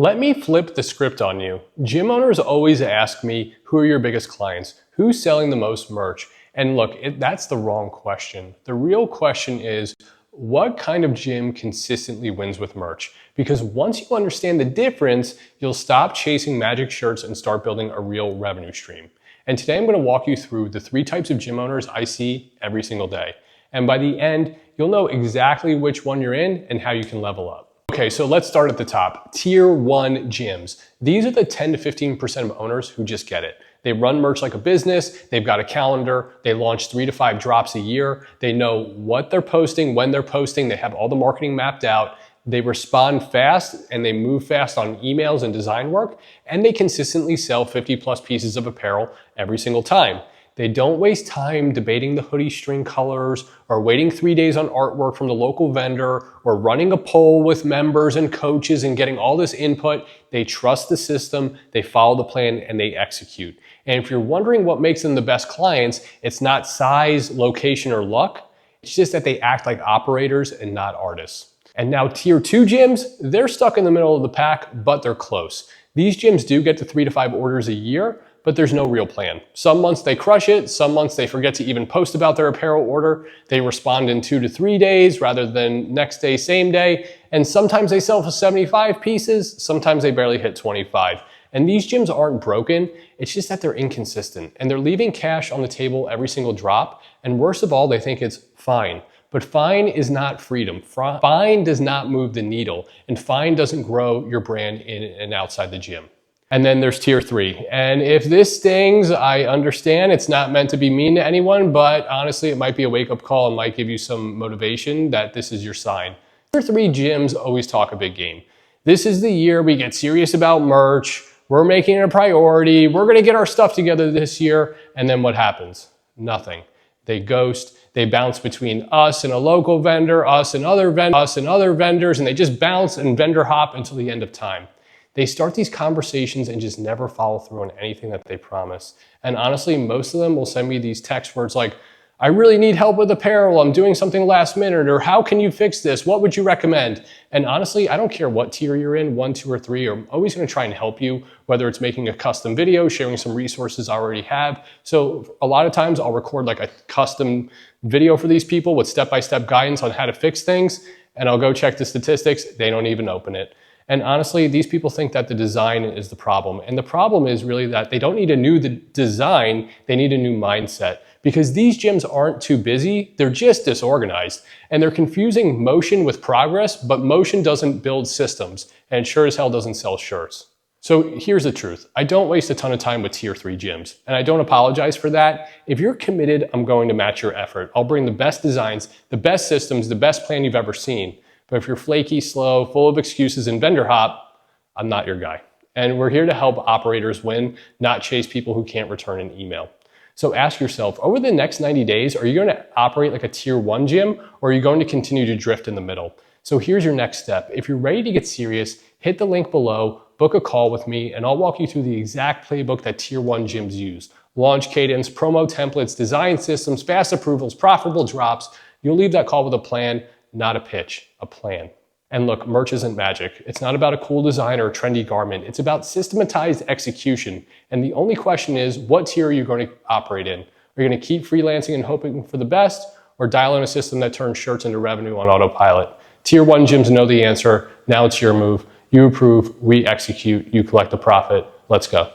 Let me flip the script on you. Gym owners always ask me, who are your biggest clients? Who's selling the most merch? And look, that's the wrong question. The real question is, what kind of gym consistently wins with merch? Because once you understand the difference, you'll stop chasing magic shirts and start building a real revenue stream. And today I'm going to walk you through the 3 types of gym owners I see every single day. And by the end, you'll know exactly which one you're in and how you can level up. Okay, so let's start at the top. Tier 1 gyms. These are the 10 to 15% of owners who just get it. They run merch like a business, they've got a calendar, they launch 3 to 5 drops a year, they know what they're posting, when they're posting, they have all the marketing mapped out, they respond fast and they move fast on emails and design work, and they consistently sell 50 plus pieces of apparel every single time. They don't waste time debating the hoodie string colors or waiting 3 days on artwork from the local vendor or running a poll with members and coaches and getting all this input. They trust the system, they follow the plan, and they execute. And if you're wondering what makes them the best clients, it's not size, location, or luck. It's just that they act like operators and not artists. And now tier 2 gyms, they're stuck in the middle of the pack, but they're close. These gyms do get to 3 to 5 orders a year, but there's no real plan. Some months they crush it, some months they forget to even post about their apparel order. They respond in 2 to 3 days rather than next day, same day. And sometimes they sell for 75 pieces, sometimes they barely hit 25. And these gyms aren't broken, it's just that they're inconsistent and they're leaving cash on the table every single drop. And worst of all, they think it's fine. But fine is not freedom. Fine does not move the needle, and fine doesn't grow your brand in and outside the gym. And then there's tier 3. And if this stings, I understand it's not meant to be mean to anyone, but honestly, it might be a wake-up call and might give you some motivation that this is your sign. Tier 3 gyms always talk a big game. This is the year we get serious about merch. We're making it a priority. We're gonna get our stuff together this year. And then what happens? Nothing. They ghost. They bounce between us and a local vendor, us and other vendors, and they just bounce and vendor hop until the end of time. They start these conversations and just never follow through on anything that they promise. And honestly, most of them will send me these text words like, I really need help with apparel, I'm doing something last minute, or how can you fix this? What would you recommend? And honestly, I don't care what tier you're in, 1, 2, or 3, I'm always gonna try and help you, whether it's making a custom video, sharing some resources I already have. So a lot of times I'll record like a custom video for these people with step-by-step guidance on how to fix things, and I'll go check the statistics, they don't even open it. And honestly, these people think that the design is the problem. And the problem is really that they don't need a new design, they need a new mindset. Because these gyms aren't too busy, they're just disorganized. And they're confusing motion with progress, but motion doesn't build systems, and sure as hell doesn't sell shirts. So here's the truth. I don't waste a ton of time with tier 3 gyms, and I don't apologize for that. If you're committed, I'm going to match your effort. I'll bring the best designs, the best systems, the best plan you've ever seen. But if you're flaky, slow, full of excuses and vendor hop, I'm not your guy. And we're here to help operators win, not chase people who can't return an email. So ask yourself, over the next 90 days, are you going to operate like a tier 1 gym, or are you going to continue to drift in the middle? So here's your next step. If you're ready to get serious, hit the link below, book a call with me, and I'll walk you through the exact playbook that tier 1 gyms use. Launch cadence, promo templates, design systems, fast approvals, profitable drops. You'll leave that call with a plan, not a pitch, a plan. And look, merch isn't magic. It's not about a cool design or a trendy garment. It's about systematized execution. And the only question is, what tier are you going to operate in? Are you going to keep freelancing and hoping for the best, or dial in a system that turns shirts into revenue on autopilot? Tier 1 gyms know the answer. Now it's your move. You approve, we execute, you collect the profit. Let's go.